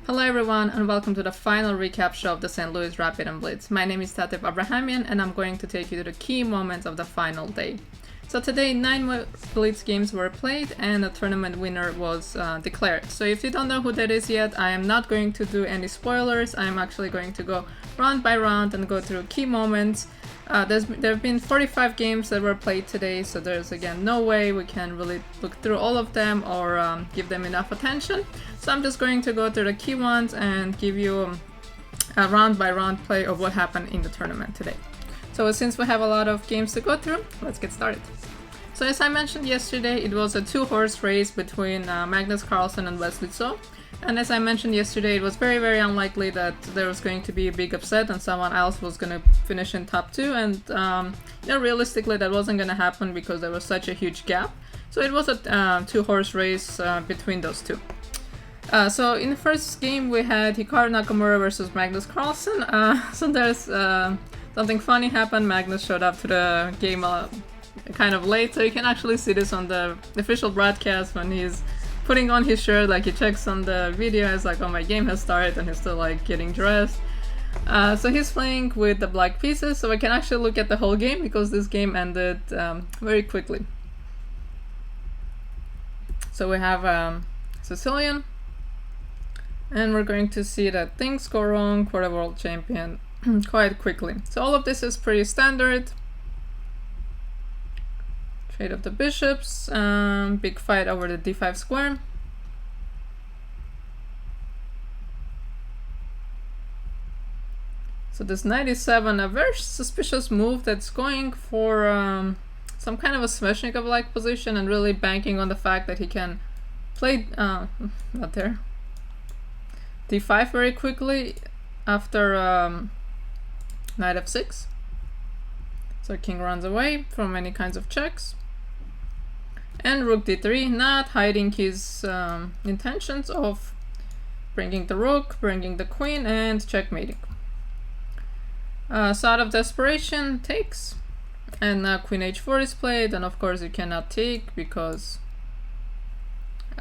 Hello everyone and welcome to the final recap show of the Saint Louis Rapid Blitz. My name is Tatev Abrahamyan and I'm going to take you to the key moments of the final day. So today 9 Blitz games were played and a tournament winner was declared. So if you don't know who that is yet, I am not going to do any spoilers. I'm actually going to go round by round and go through key moments. There have been 45 games that were played today, so there's again no way we can really look through all of them or give them enough attention. So I'm just going to go through the key ones and give you a round by round play of what happened in the tournament today. So since we have a lot of games to go through, let's get started. So as I mentioned yesterday, it was a 2-horse race between Magnus Carlsen and Wesley So. And as I mentioned yesterday, it was very unlikely that there was going to be a big upset and someone else was going to finish in top 2. And realistically that wasn't going to happen because there was such a huge gap. So it was a 2-horse race between those two. So in the first game we had Hikaru Nakamura versus Magnus Carlsen. So there's something funny happened. Magnus showed up to the game kind of late, so you can actually see this on the official broadcast when he's putting on his shirt, like he checks on the video, it's like, oh, my game has started, and he's still like getting dressed. So he's playing with the black pieces, so I can actually look at the whole game because this game ended very quickly. So we have Sicilian, and we're going to see that things go wrong for the world champion quite quickly. So all of this is pretty standard. Trade of the bishops, big fight over the d5 square. So this knight e7, a very suspicious move that's going for some kind of a Sveshnikov-like position and really banking on the fact that he can play, not there, d5 very quickly after knight f6. So king runs away from any kinds of checks. And rook d3, not hiding his intentions of bringing the rook, bringing the queen, and checkmating. So out of desperation, takes, and now queen h4 is played, and of course you cannot take because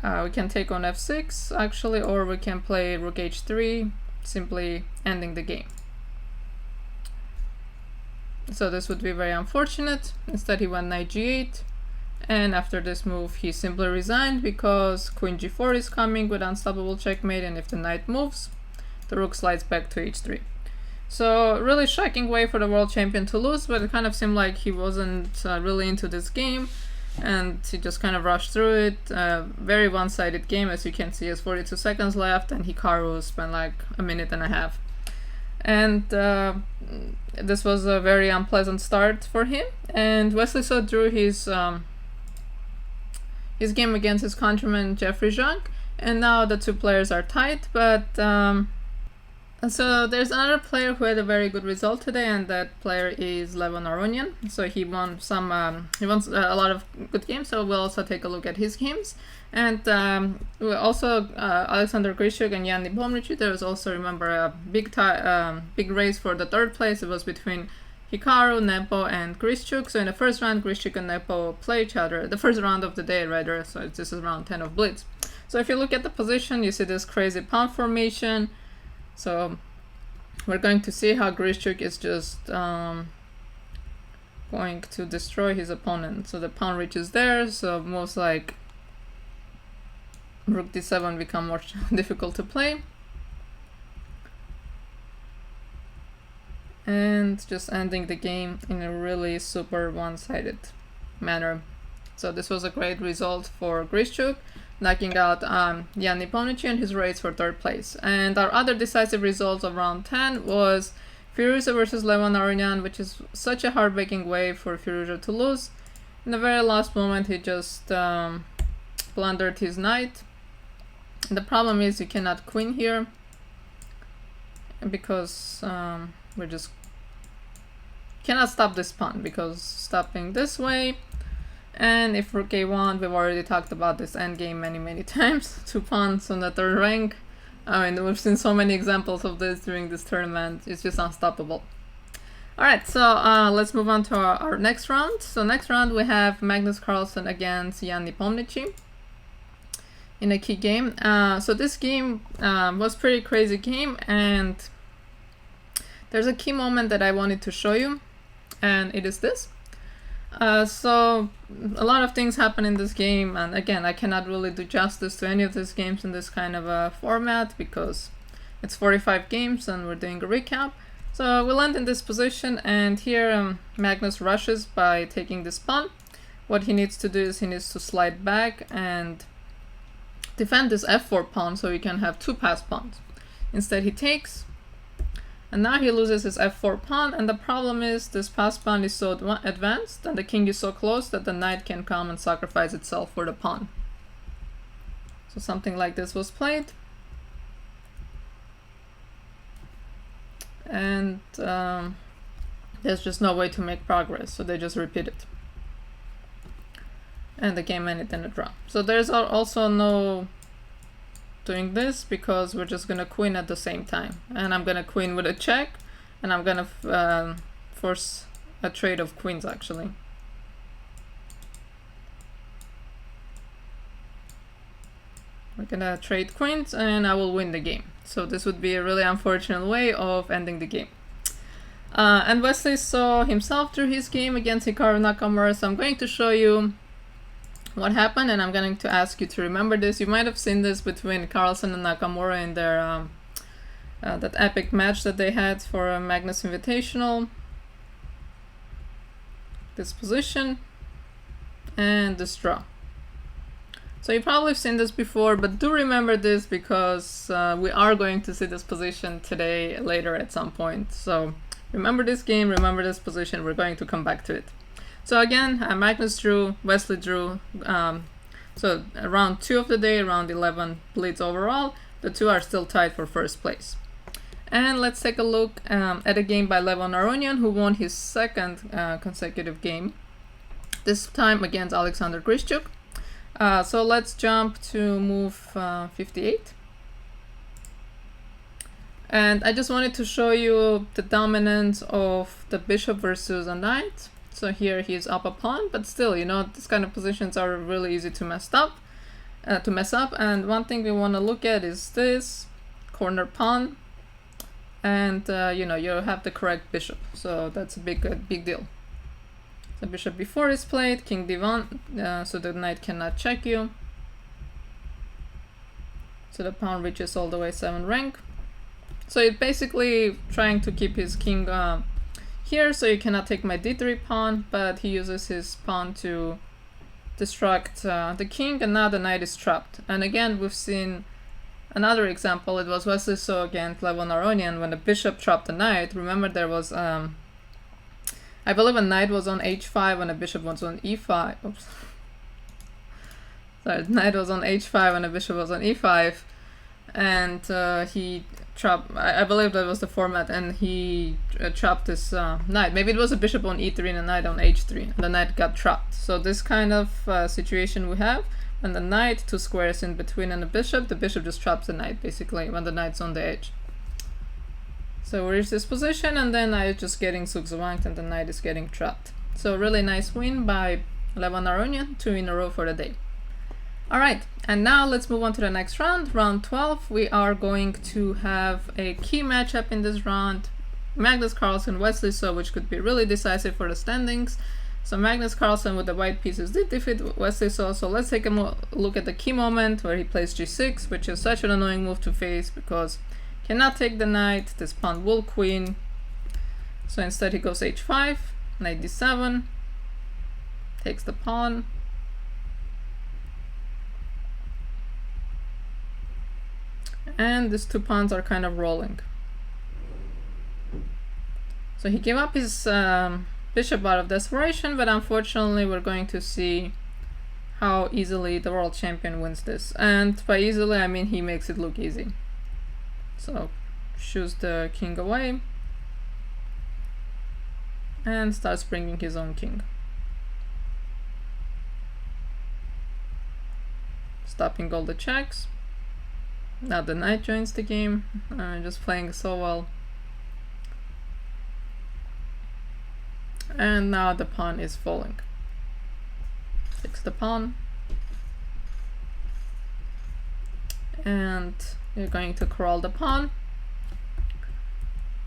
we can take on f6 actually, or we can play rook h3, simply ending the game. So this would be very unfortunate. Instead he went knight g8. And after this move, he simply resigned because queen g4 is coming with unstoppable checkmate, and if the knight moves, the rook slides back to h3. So really shocking way for the world champion to lose, but it kind of seemed like he wasn't really into this game, and he just kind of rushed through it. Very one-sided game, as you can see, has 42 seconds left, and Hikaru spent like a minute and a half. And this was a very unpleasant start for him, and Wesley So drew his game against his countryman Jeffrey Zhang, and now the two players are tied. But so there's another player who had a very good result today, and that player is Levon Aronian. So he won a lot of good games, so we'll also take a look at his games. And we also Alexander Grishuk and Yandy Bomnichi. There was also, remember, a big race for the third place. It was between Hikaru, Nepo, and Grishuk. So in the first round, Grishuk and Nepo play each other. The first round of the day, rather. So this is round 10 of Blitz. So if you look at the position, you see this crazy pawn formation. So we're going to see how Grishuk is just going to destroy his opponent. So the pawn reaches there. So moves like rook d7 become more difficult to play. And just ending the game in a really super one-sided manner. So this was a great result for Grishuk, knocking out Yandy Bomnichi in his race for third place. And our other decisive result of round 10 was Firouzja versus Levon Aronian, which is such a heartbreaking way for Firouzja to lose. In the very last moment, he just blundered his knight. And the problem is you cannot queen here because we just cannot stop this pawn, because stopping this way, and if rook a1, we've already talked about this endgame many times, 2 pawns on the third rank. I mean, we've seen so many examples of this during this tournament. It's just unstoppable. Alright, so let's move on to our next round. So next round we have Magnus Carlsen against Yandy Bomnichi. in a key game. So this game was pretty crazy game, and there's a key moment that I wanted to show you, and it is this. So a lot of things happen in this game, and again, I cannot really do justice to any of these games in this kind of a format because it's 45 games and we're doing a recap. So we land in this position, and here Magnus rushes by taking this pawn. What he needs to do is he needs to slide back and defend this f4 pawn so he can have two passed pawns. Instead he takes, and now he loses his f4 pawn, and the problem is this passed pawn is so advanced and the king is so close that the knight can come and sacrifice itself for the pawn. So something like this was played, and there's just no way to make progress, so they just repeat it. And the game ended in a draw. So there's also no doing this because we're just gonna queen at the same time. And I'm gonna queen with a check, and I'm gonna force a trade of queens actually. We're gonna trade queens and I will win the game. So this would be a really unfortunate way of ending the game. And Wesley So himself drew his game against Hikaru Nakamura, so I'm going to show you what happened, and I'm going to ask you to remember this. You might have seen this between Carlson and Nakamura in their that epic match that they had for a Magnus Invitational. This position and this draw. So you probably have seen this before, but do remember this because we are going to see this position today later at some point. So remember this game, remember this position, we're going to come back to it. So again, Magnus drew, Wesley drew, so round 2 of the day, round 11 Blitz overall, the two are still tied for first place. And let's take a look at a game by Levon Aronian, who won his second consecutive game, this time against Alexander Grischuk. So let's jump to move 58. And I just wanted to show you the dominance of the bishop versus a knight. So here he's up a pawn, but still, you know, this kind of positions are really easy to mess up. And one thing we want to look at is this corner pawn, and you know, you have the correct bishop, so that's a big deal. The bishop before is played, king d1, so the knight cannot check you. So the pawn reaches all the way 7 rank. So it's basically trying to keep his king here, so you cannot take my d3 pawn, but he uses his pawn to destruct the king, and now the knight is trapped. And again, we've seen another example. It was Wesley So against Levon Aronian when the bishop trapped the knight. Remember, there was I believe a knight was on h5 and a bishop was on e5. Oops. Sorry, the knight was on h5 and a bishop was on e5, and he trapped. I believe that was the format, and he trapped this knight. Maybe it was a bishop on e3 and a knight on h3, and the knight got trapped. So this kind of situation we have, when the knight, 2 squares in between, and the bishop just traps the knight basically when the knight's on the edge. So we reach this position, and then I just getting zugzwanged and the knight is getting trapped. So really nice win by Levon Aronian, 2 in a row for the day. Alright, and now let's move on to the next round, round 12. We are going to have a key matchup in this round, Magnus Carlsen, Wesley So, which could be really decisive for the standings. So Magnus Carlsen with the white pieces did defeat Wesley So, so let's take a look at the key moment where he plays g6, which is such an annoying move to face because cannot take the knight, this pawn will queen. So instead he goes h5, knight d7, takes the pawn. And these 2 pawns are kind of rolling. So he gave up his bishop out of desperation, but unfortunately we're going to see how easily the world champion wins this. And by easily, I mean he makes it look easy. So shoos the king away and starts bringing his own king, stopping all the checks. Now the knight joins the game, just playing so well. And now the pawn is falling. Takes the pawn. and you're going to crawl the pawn.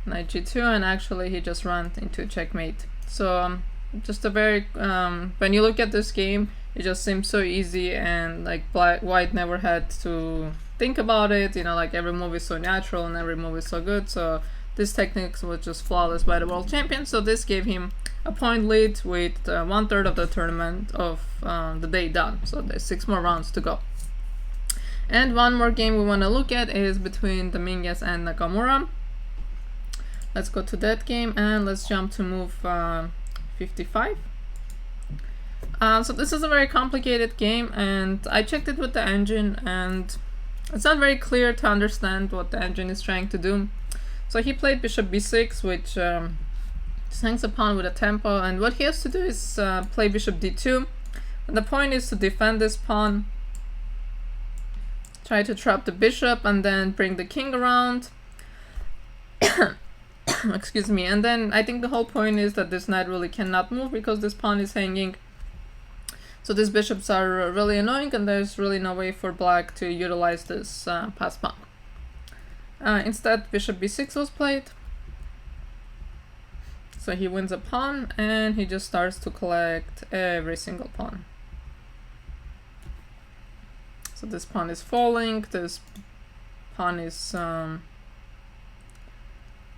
Knight g2, and actually he just ran into checkmate. So just a very when you look at this game, it just seems so easy, and like white never had to think about it, you know, like every move is so natural and every move is so good. So this technique was just flawless by the world champion. So this gave him a point lead with 1/3 of the tournament of the day done. So there's 6 more rounds to go. And one more game we want to look at is between Dominguez and Nakamura. Let's go to that game and let's jump to move 55. So this is a very complicated game, and I checked it with the engine, and it's not very clear to understand what the engine is trying to do. So he played bishop b6, which hangs a pawn with a tempo, and what he has to do is play bishop d2. And the point is to defend this pawn, try to trap the bishop, and then bring the king around. Excuse me. And then I think the whole point is that this knight really cannot move because this pawn is hanging. So these bishops are really annoying, and there's really no way for black to utilize this pass pawn. Instead, bishop b6 was played. So he wins a pawn, and he just starts to collect every single pawn. So this pawn is falling, this pawn is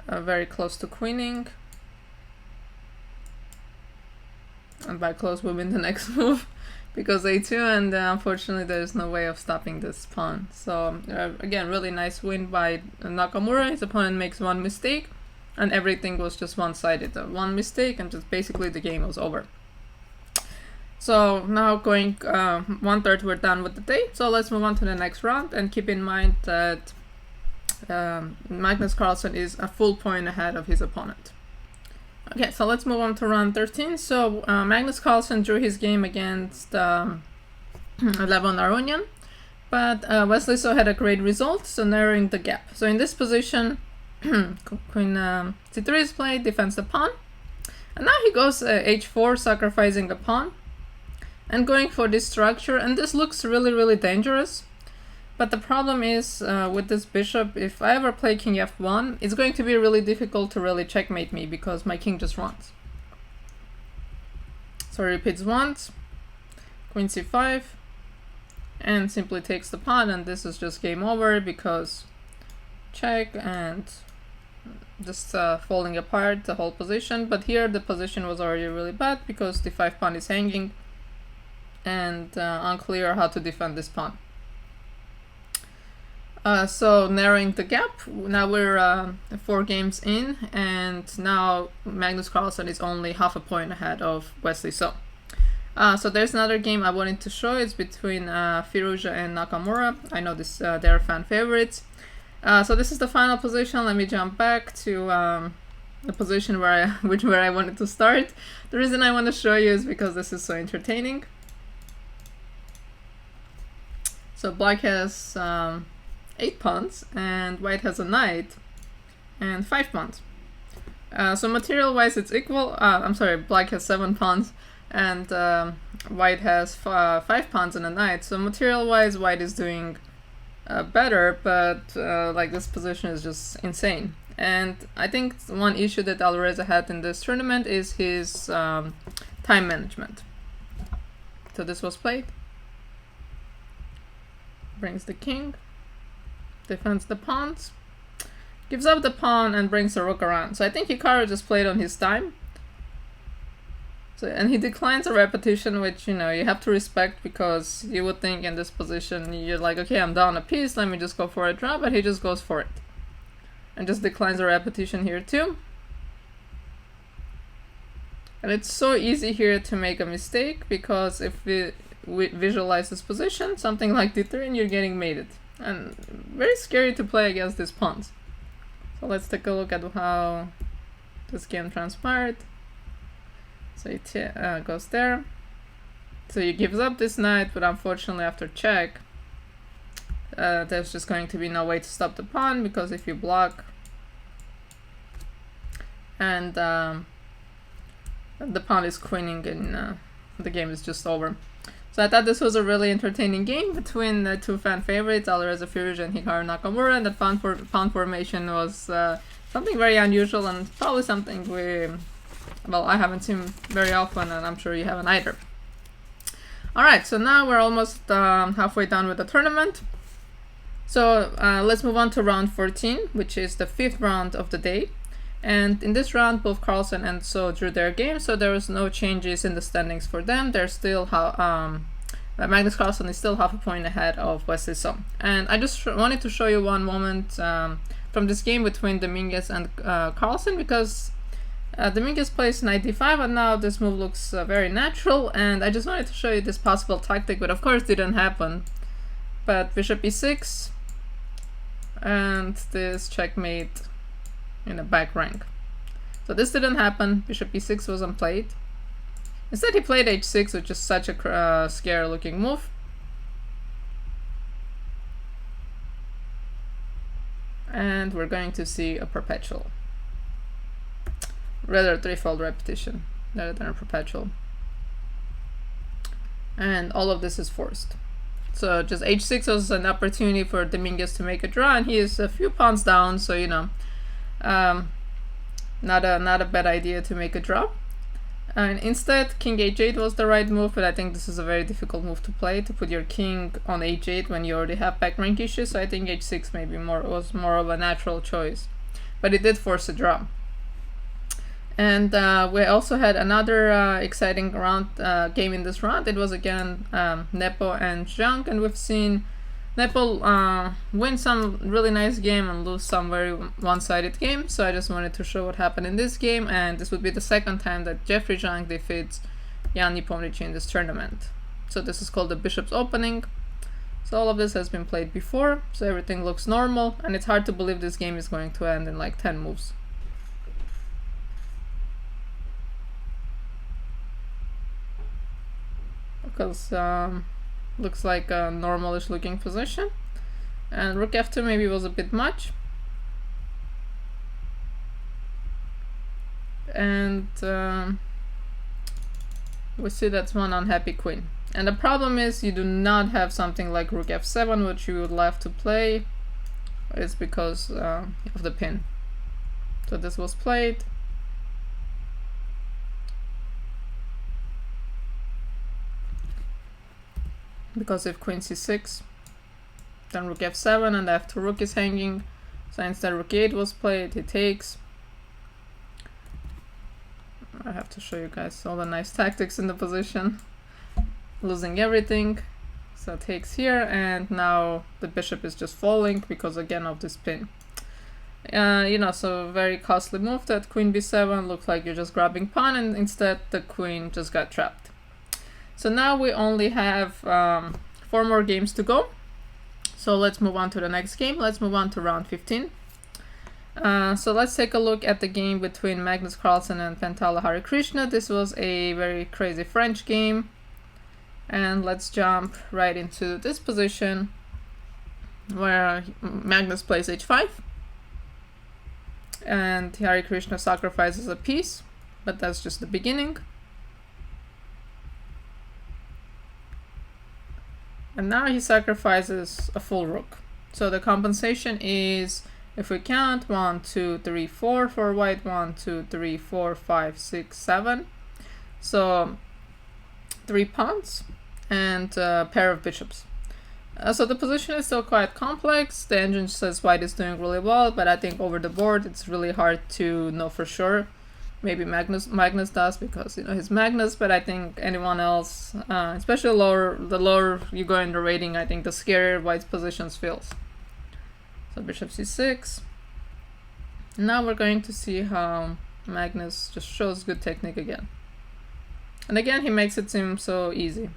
very close to queening. And by close we win the next move because a2, and unfortunately there's no way of stopping this pawn. So again, really nice win by Nakamura. His opponent makes one mistake and everything was just one-sided. One mistake and just basically the game was over. So now going 1/3, we're done with the day. So let's move on to the next round, and keep in mind that Magnus Carlsen is a full point ahead of his opponent. Okay, so let's move on to round 13. So Magnus Carlsen drew his game against Levon Aronian, but Wesley So had a great result, so narrowing the gap. So in this position, Queen c3 is played, defends the pawn, and now he goes h4, sacrificing a pawn, and going for this structure, and this looks really dangerous. But the problem is with this bishop, if I ever play king f1, it's going to be really difficult to really checkmate me because my king just runs. So he repeats once, queen c5, and simply takes the pawn, and this is just game over because check and just falling apart the whole position. But here the position was already really bad because the 5 pawn is hanging, and unclear how to defend this pawn. So narrowing the gap, now we're 4 games in, and now Magnus Carlsen is only half a point ahead of Wesley So. So there's another game I wanted to show. It's between Firouzja and Nakamura. I know this they're fan favorites. So this is the final position. Let me jump back to the position where I wanted to start. The reason I want to show you is because this is so entertaining. So black has 8 pawns, and white has a knight and 5 pawns. So material wise it's equal. I'm sorry, black has 7 pawns and white has 5 pawns and a knight. So material wise white is doing better, but like this position is just insane. And I think one issue that Alvarez had in this tournament is his time management. So this was played, brings the king, defends the pawns, gives up the pawn, and brings the rook around. So I think Hikaru just played on his time. So, and he declines a repetition, which, you know, you have to respect, because you would think in this position you're like, okay, I'm down a piece, let me just go for a draw, but he just goes for it and just declines a repetition here too. And it's so easy here to make a mistake, because if we visualize this position, something like d3, and you're getting mated. And very scary to play against these pawns. So let's take a look at how this game transpired. So it goes there. So he gives up this knight, but unfortunately after check, there's just going to be no way to stop the pawn, because if you block and the pawn is queening, and the game is just over. So I thought this was a really entertaining game between the two fan favorites, Alireza Firuj and Hikaru Nakamura, and the pawn formation was something very unusual and probably something I haven't seen very often, and I'm sure you haven't either. Alright, so now we're almost halfway done with the tournament. So let's move on to round 14, which is the 5th round of the day. And in this round, both Carlson and So drew their game, so there was no changes in the standings for them. They're still Magnus Carlsen is still half a point ahead of Wesley So. And I just wanted to show you one moment from this game between Dominguez and Carlson, because Dominguez plays knight d5, and now this move looks very natural, and I just wanted to show you this possible tactic, but of course didn't happen. But bishop e6, and this checkmate in a back rank. So this didn't happen. Bishop e6 wasn't played. Instead he played h6, which is such a scary looking move. And we're going to see a perpetual. Rather a threefold repetition rather than a perpetual. And all of this is forced. So just h6 was an opportunity for Dominguez to make a draw, and he is a few pawns down, so you know, not a bad idea to make a draw. And instead, king h8 was the right move, but I think this is a very difficult move to play, to put your king on h8 when you already have back rank issues. So I think h6 maybe was more of a natural choice, but it did force a draw. And we also had another exciting round game in this round. It was again Nepo and Zhang, and we've seen Nepo win some really nice game and lose some very one-sided game. So I just wanted to show what happened in this game, and this would be the second time that Jeffrey Zhang defeats Yandy Bomnichi in this tournament. So this is called the Bishop's Opening. So all of this has been played before, so everything looks normal, and it's hard to believe this game is going to end in like 10 moves. Because looks like a normalish looking position, and rook f2 maybe was a bit much, and we see that's one unhappy queen. And the problem is you do not have something like rook f7, which you would love to play. It's because of the pin. So this was played. Because if queen c6, then rook f7, and after rook is hanging, so instead rook e8 was played, he takes. I have to show you guys all the nice tactics in the position. Losing everything, so takes here, and now the bishop is just falling because again of this pin. You know, so very costly move. That queen b7 looked like you're just grabbing pawn, and instead the queen just got trapped. So now we only have 4 more games to go. So let's move on to the next game. Let's move on to round 15. So let's take a look at the game between Magnus Carlsen and Pandey Krishna. This was a very crazy French game. And let's jump right into this position where Magnus plays h5. And Hare Krishna sacrifices a piece, but that's just the beginning. And now he sacrifices a full rook. So the compensation is, if we count, 1, 2, 3, 4 for white, 1, 2, 3, 4, 5, 6, 7. So 3 pawns and a pair of bishops. So the position is still quite complex. The engine says white is doing really well, but I think over the board it's really hard to know for sure. Maybe Magnus does, because you know he's Magnus, but I think anyone else, especially the lower you go in the rating, I think the scarier white's positions feels. So bishop c6. Now we're going to see how Magnus just shows good technique again. And again he makes it seem so easy.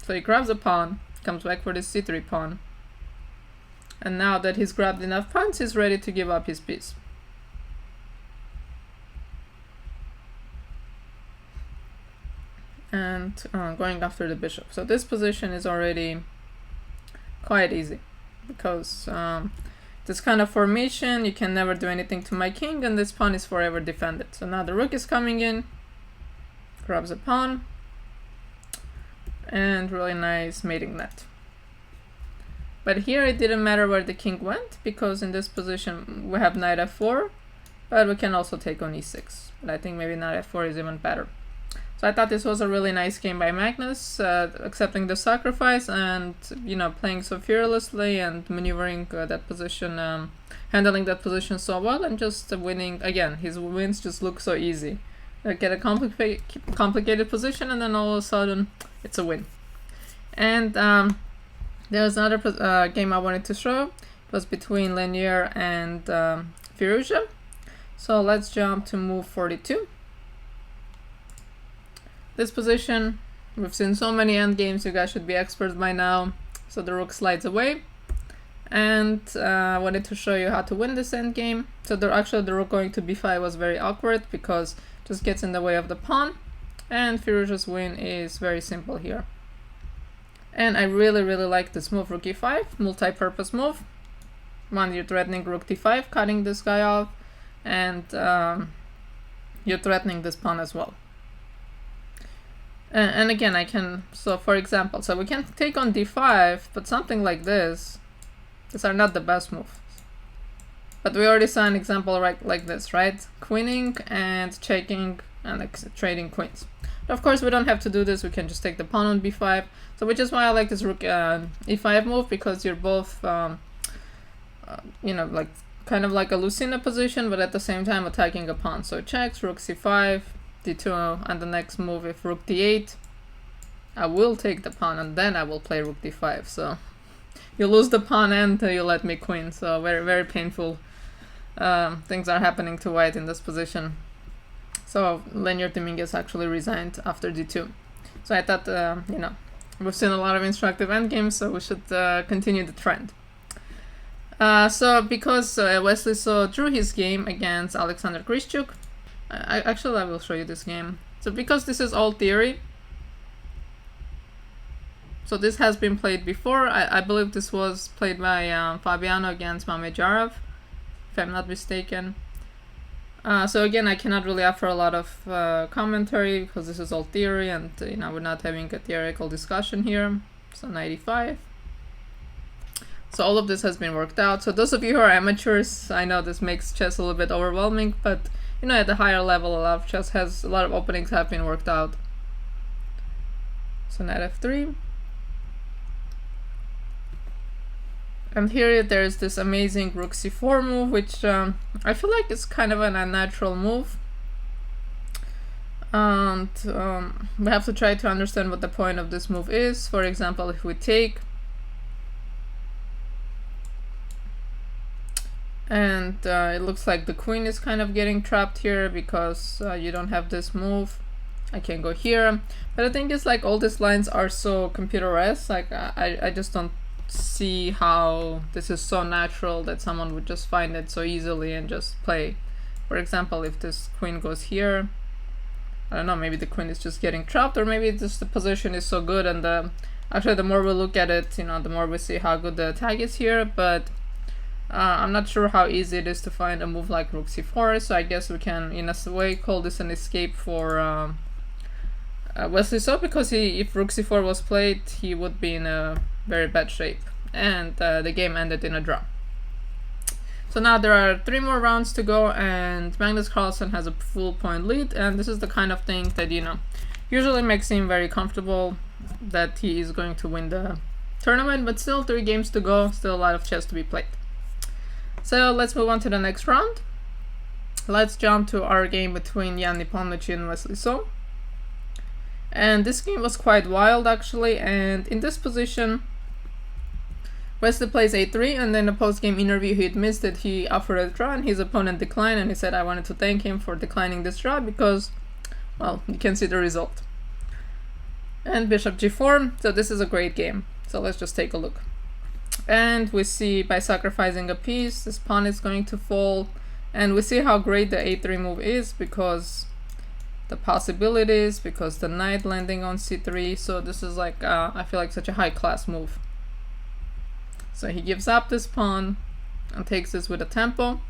So he grabs a pawn, comes back for this c3 pawn. And now that he's grabbed enough pawns, he's ready to give up his piece. And going after the bishop. So this position is already quite easy, because this kind of formation, you can never do anything to my king, and this pawn is forever defended. So now the rook is coming in, grabs a pawn, and really nice mating net. But here it didn't matter where the king went, because in this position we have knight f4, but we can also take on e6. But I think maybe knight f4 is even better. So I thought this was a really nice game by Magnus, accepting the sacrifice and, you know, playing so fearlessly and maneuvering that position, handling that position so well, and just winning. Again, his wins just look so easy. Get a complicated position, and then all of a sudden it's a win. And there's another game I wanted to show. It was between Lanier and Firouzja. So let's jump to move 42. This position, we've seen so many endgames, you guys should be experts by now. So the rook slides away, and I wanted to show you how to win this endgame. So actually the rook going to b5 was very awkward, because it just gets in the way of the pawn, and Firouzja's win is very simple here. And I really like this move, rook e5, multi-purpose move. One, you're threatening rook d5, cutting this guy off, and you're threatening this pawn as well. And again, I can, so for example, so we can take on d5, but something like this, these are not the best moves. But we already saw an example right like this, right? Queening and checking and trading queens. But of course, we don't have to do this, we can just take the pawn on b5. So which is why I like this rook e5 move, because you're both, you know, like kind of like a Lucina position, but at the same time attacking a pawn. So it checks, rook c5, d2, and the next move, if rook d8, I will take the pawn, and then I will play rook d5. So you lose the pawn and you let me queen. So very painful things are happening to white in this position. So Lanier Dominguez actually resigned after d2. So I thought, you know, we've seen a lot of instructive endgames, so we should continue the trend. So because Wesley So drew his game against Alexander Krishchuk, I will show you this game. So because this is all theory, so this has been played before. I believe this was played by Fabiano against Mamedyarov, if I'm not mistaken. So again, I cannot really offer a lot of commentary, because this is all theory, and you know, we're not having a theoretical discussion here. So 95. So all of this has been worked out. So those of you who are amateurs, I know this makes chess a little bit overwhelming, but you know, at the higher level, a lot of chess has, a lot of openings have been worked out. So knight f3. And here there's this amazing rook c4 move, which I feel like is kind of an unnatural move. And we have to try to understand what the point of this move is. For example, if we take, and it looks like the queen is kind of getting trapped here, because you don't have this move. I can go here, but the thing is, like, all these lines are so computerized. Like I just don't see how this is so natural that someone would just find it so easily and just play. For example, if this queen goes here, I don't know, maybe the queen is just getting trapped, or maybe just the position is so good, and actually the more we look at it, you know, the more we see how good the attack is here. But I'm not sure how easy it is to find a move like rook c4, so I guess we can in a way call this an escape for Wesley So, because if rook c4 was played, he would be in a very bad shape, and the game ended in a draw. So now there are 3 more rounds to go, and Magnus Carlsen has a full point lead, and this is the kind of thing that, you know, usually makes him very comfortable that he is going to win the tournament. But still 3 games to go, still a lot of chess to be played. So let's move on to the next round. Let's jump to our game between Yandy, Bomnichi and Wesley So. And this game was quite wild actually, and in this position Wesley plays a3, and then in a post-game interview he admits that he offered a draw and his opponent declined, and he said, I wanted to thank him for declining this draw because, well, you can see the result. And bishop g4, so this is a great game. So let's just take a look. And we see by sacrificing a piece, this pawn is going to fall, and we see how great the a3 move is, because the possibilities, because the knight landing on c3, so this is like, I feel like such a high-class move. So he gives up this pawn and takes this with a tempo.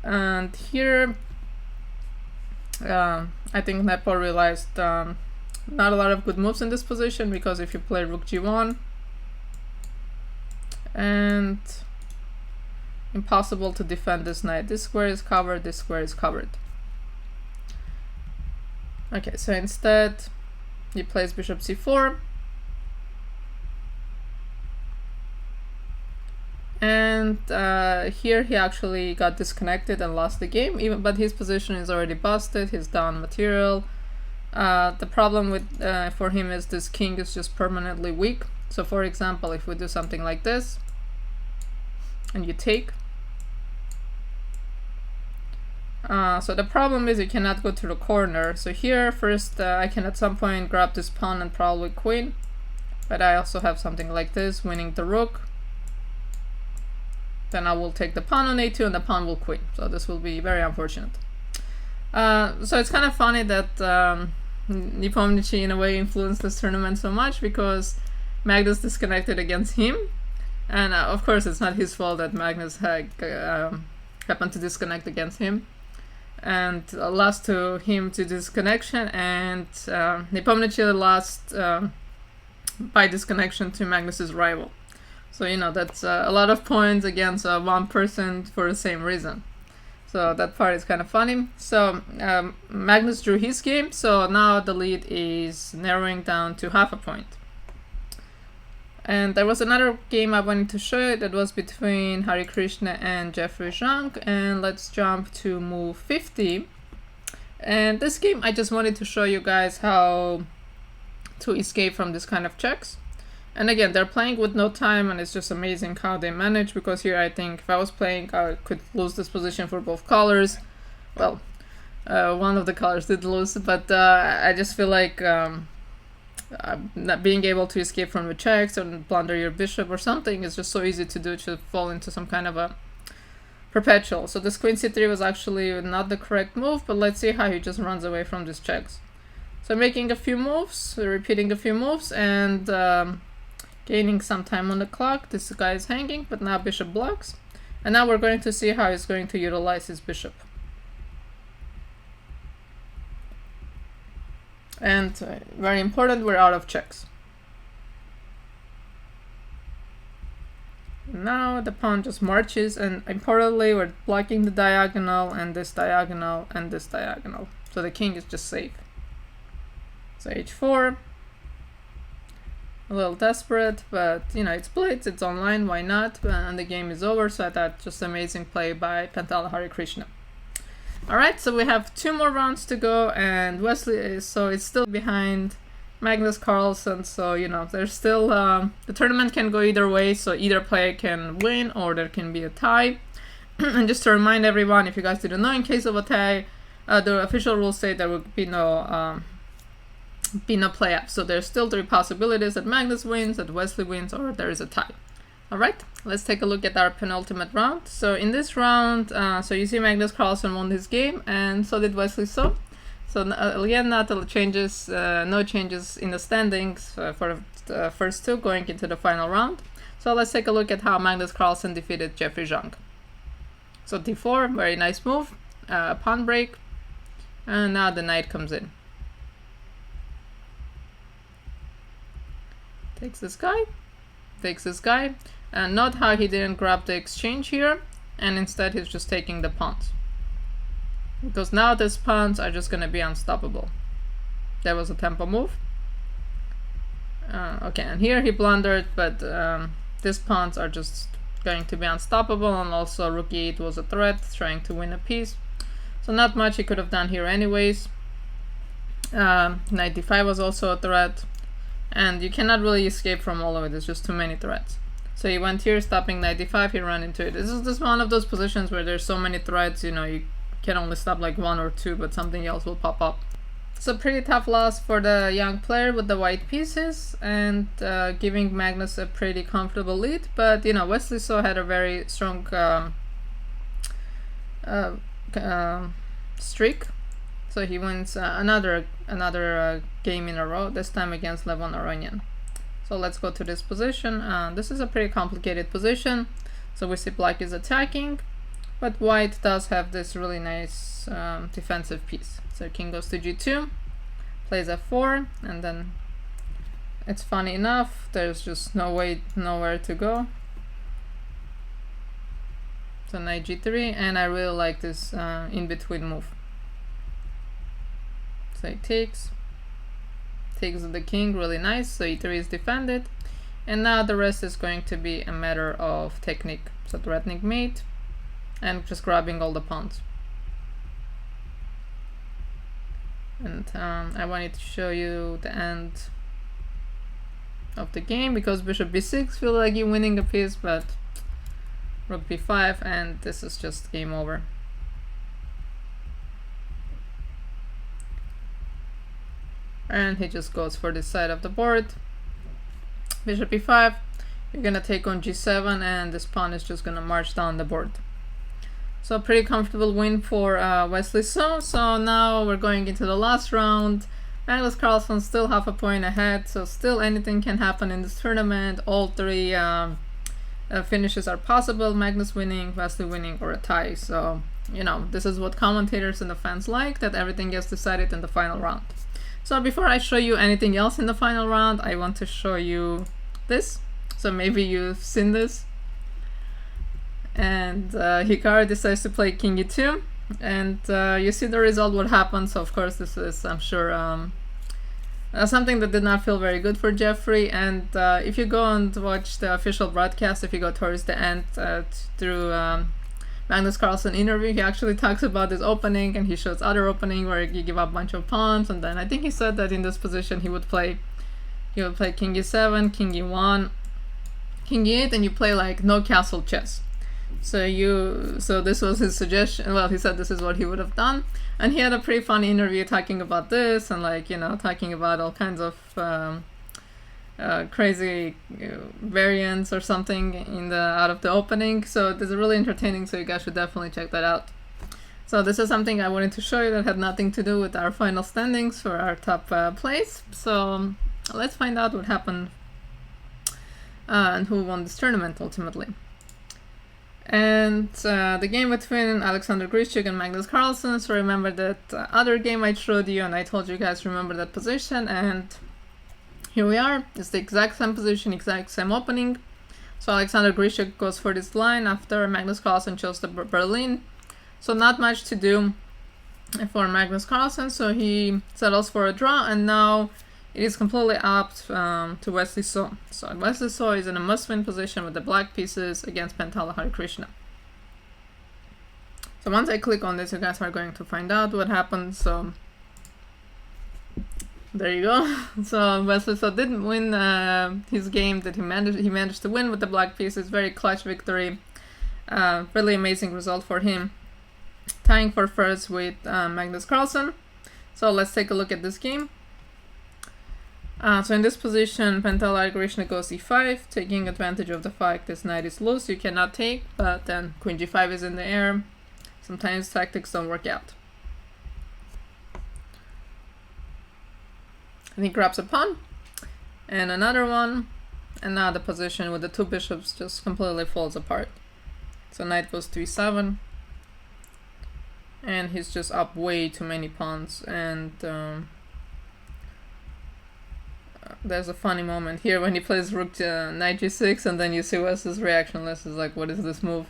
And here, I think Nepo realized not a lot of good moves in this position, because if you play rook g1, and impossible to defend this knight. This square is covered, this square is covered. Okay, so instead he plays bishop c4, and here he actually got disconnected and lost the game, but his position is already busted, he's down material. The problem with for him is this king is just permanently weak. So for example, if we do something like this and you take, so the problem is you cannot go to the corner. So here first I can at some point grab this pawn and probably queen, but I also have something like this, winning the rook. Then I will take the pawn on a2 and the pawn will queen. So this will be very unfortunate. So it's kind of funny that Bomnichi in a way influenced this tournament so much, because Magnus disconnected against him, and of course it's not his fault that Magnus happened to disconnect against him, and lost to him to disconnection, and Bomnichi lost by disconnection to Magnus's rival. So you know, that's a lot of points against one person for the same reason. So that part is kind of funny. So Magnus drew his game, so now the lead is narrowing down to half a point. And there was another game I wanted to show you that was between Krishna and Jeffrey Zhang, and let's jump to move 50. And this game I just wanted to show you guys how to escape from this kind of checks. And again, they're playing with no time, and it's just amazing how they manage, because here I think if I was playing I could lose this position for both colors. Well, one of the colors did lose, but I just feel like not being able to escape from the checks and blunder your bishop or something is just so easy to do, to fall into some kind of a perpetual. So this queen c3 was actually not the correct move, but let's see how he just runs away from these checks. So making a few moves, repeating a few moves, and gaining some time on the clock. This guy is hanging, but now bishop blocks, and now we're going to see how he's going to utilize his bishop. And very important, we're out of checks. Now the pawn just marches, and importantly we're blocking the diagonal and this diagonal and this diagonal, so the king is just safe. So h4, a little desperate, but you know, it's blitz, it's online, why not? And the game is over, so I thought just amazing play by Pandey Krishna. Alright, so we have 2 more rounds to go, and Wesley So is still behind Magnus Carlsen, so you know, there's still the tournament can go either way, so either player can win or there can be a tie. And just to remind everyone, if you guys didn't know, in case of a tie, the official rules say there will be no playoff. So there's still 3 possibilities: that Magnus wins, that Wesley wins, or there is a tie. Alright, let's take a look at our penultimate round. So in this round, so you see Magnus Carlsen won this game, and so did Wesley So. So again, no changes in the standings for the first 2 going into the final round. So let's take a look at how Magnus Carlsen defeated Jeffrey Zhang. So d4, very nice move, pawn break, and now the knight comes in. Takes this guy, and note how he didn't grab the exchange here, and instead he's just taking the pawns, because now these pawns are just going to be unstoppable. That was a tempo move. Okay, and here he blundered, but these pawns are just going to be unstoppable, and also rook e8 was a threat, trying to win a piece. So not much he could have done here anyways. Knight d5 was also a threat, and you cannot really escape from all of it, there's just too many threats. So he went here, stopping knight d5, he ran into it. This is just one of those positions where there's so many threats, you know, you can only stop like 1 or 2, but something else will pop up. So pretty tough loss for the young player with the white pieces, and giving Magnus a pretty comfortable lead. But you know, Wesley So had a very strong streak, so he wins another game in a row, this time against Levon Aronian. So let's go to this position. This is a pretty complicated position. So we see black is attacking, but white does have this really nice defensive piece. So king goes to g2, plays f4, and then it's funny enough, there's just nowhere to go. So knight g3, and I really like this in-between move. So he takes the king, really nice. So e3 is defended, and now the rest is going to be a matter of technique. So threatening mate and just grabbing all the pawns. And I wanted to show you the end of the game, because bishop b6 feels like you're winning a piece, but rook b5, and this is just game over. And he just goes for this side of the board. Bishop e5, you're gonna take on g7, and this pawn is just gonna march down the board. So pretty comfortable win for Wesley So. So now we're going into the last round. Magnus Carlsen still half a point ahead, so still anything can happen in this tournament. All three finishes are possible: Magnus winning, Wesley winning, or a tie. So, you know, this is what commentators and the fans like, that everything gets decided in the final round. So before I show you anything else in the final round, I want to show you this. So maybe you've seen this. And Hikaru decides to play king e2, and you see the result, what happened. So of course this is, I'm sure, something that did not feel very good for Jeffrey. And if you go and watch the official broadcast, if you go towards the end through Magnus Carlsen interview, he actually talks about this opening, and he shows other opening where you give up a bunch of pawns, and then I think he said that in this position he would play king e7, king e1, king e8, and you play like no castle chess. So this was his suggestion. Well, he said this is what he would have done, and he had a pretty funny interview talking about this, and like, you know, talking about all kinds of crazy variants or something out of the opening. So this is really entertaining, so you guys should definitely check that out. So this is something I wanted to show you that had nothing to do with our final standings for our top place. So let's find out what happened and who won this tournament ultimately. And the game between Alexander Grischuk and Magnus Carlsen. So remember that other game I showed you, and I told you guys remember that position, and here we are. It's the exact same position, exact same opening. So Alexander Grischuk goes for this line after Magnus Carlsen chose the Berlin. So not much to do for Magnus Carlsen, so he settles for a draw, and now it is completely up to Wesley So. So Wesley So is in a must-win position with the black pieces against Pandey Krishna. So once I click on this, you guys are going to find out what happened. So there you go. So Wesley So didn't win his game that he managed to win with the black pieces. Very clutch victory. Really amazing result for him. Tying for first with Magnus Carlsen. So let's take a look at this game. So in this position, Pandey Krishna goes e5, taking advantage of the fact this knight is loose, you cannot take, but then queen g5 is in the air. Sometimes tactics don't work out. And he grabs a pawn, and another one, and now the position with the two bishops just completely falls apart. So knight goes to e7, and he's just up way too many pawns, and there's a funny moment here when he plays rook knight g6, and then you see Wes's reaction. Wes is like, what is this move?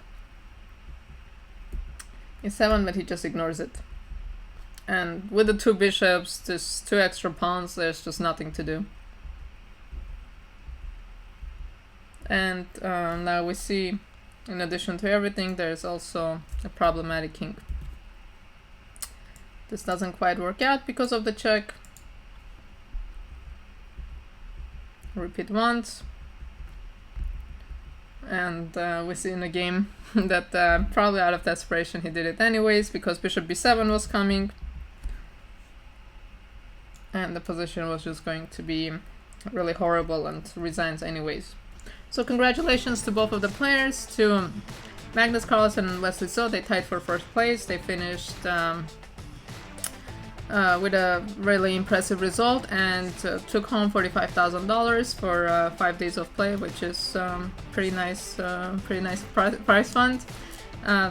e7, but he just ignores it. And with the two bishops, there's two extra pawns, there's just nothing to do. And now we see, in addition to everything, there's also a problematic king. This doesn't quite work out because of the check. Repeat once, and we see in the game that probably out of desperation he did it anyways, because bishop b7 was coming, and the position was just going to be really horrible, and resigns anyways. So congratulations to both of the players, to Magnus Carlsen and Wesley So. They tied for first place. They finished with a really impressive result, and took home $45,000 for 5 days of play, which is pretty nice prize fund.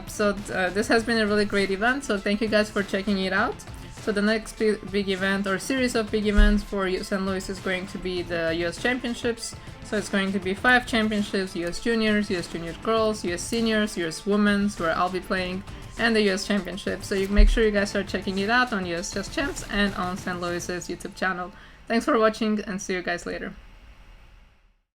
So this has been a really great event, so thank you guys for checking it out. So the next big event or series of big events for St. Louis is going to be the US Championships. So it's going to be 5 championships: US Juniors, US Junior Girls, US Seniors, US Women's, where I'll be playing, and the US Championship. So you make sure you guys start checking it out on US Chess Champs and on St. Louis's YouTube channel. Thanks for watching and see you guys later.